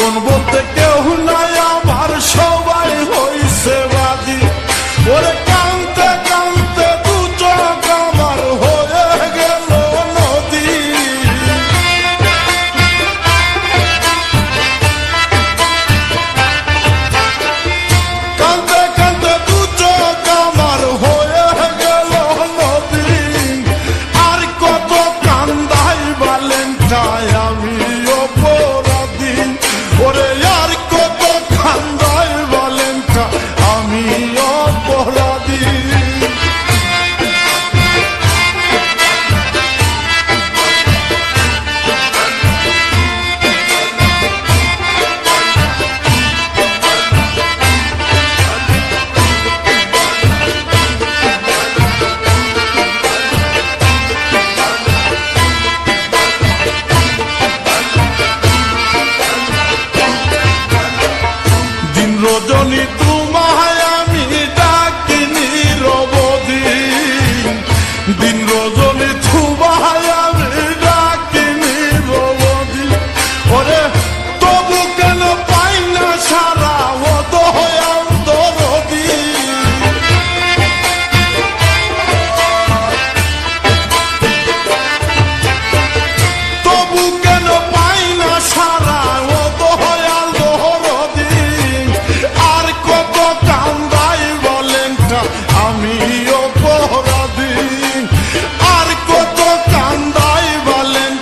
আপন বলতে কেউ নাই আমার, সবাই হইছে বাদী। ওরে কানতে কানতে দু চোখ আমার হয়ে গেল নদী। কানতে কানতে দু চোখ আমার হয়ে গেল নদী। আর কত কান্দাই বালেন্টায় আমি অপরাধী। ওরে আর কত কান্দাই বালেন্টা আমি অপরাধী। দিন রজনী তোমায় আমি ডাকিনি রবদি। দিন রজনী তোমায় আমি ডাকিনি রবদি। ওরে তবু কেন পাই না সারা ও দয়াল দরদি। তবু কেন পাই না সারা ও দয়াল দরদি। আর কত কান্দাই বলেন আমি অপরাধী। আর কত কান্দাই বলেন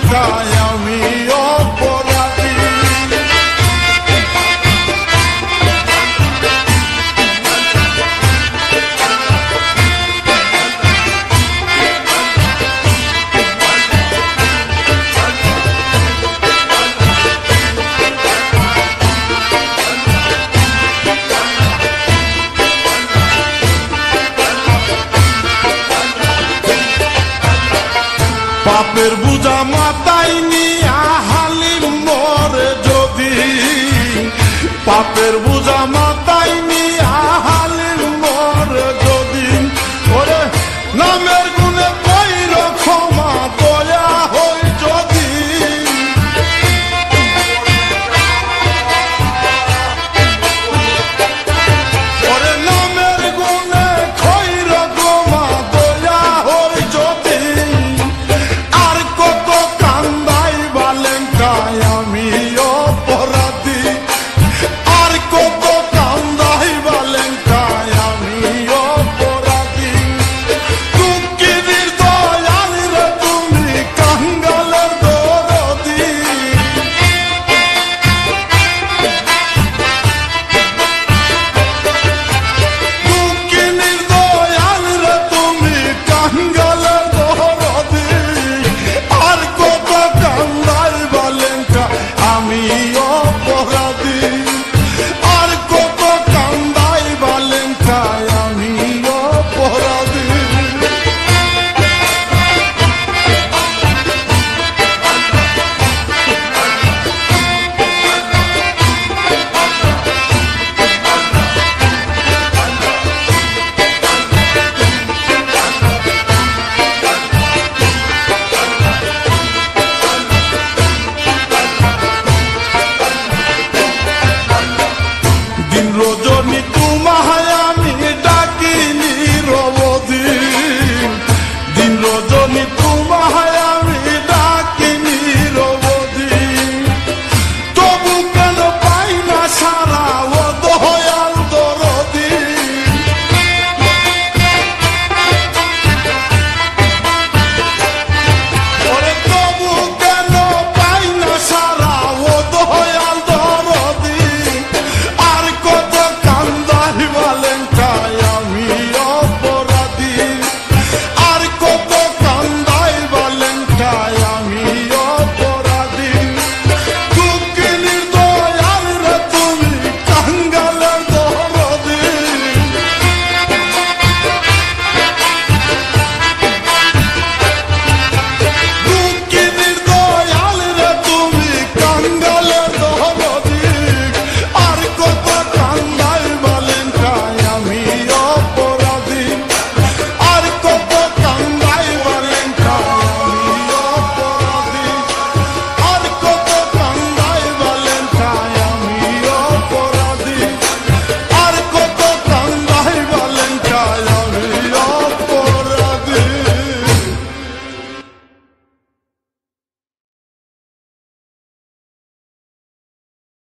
আমি অপরাধী। পাপের বুঝা মাথায় নিয়া হালিম মরে যদি। পাপের বুঝা মাথায় নিয়া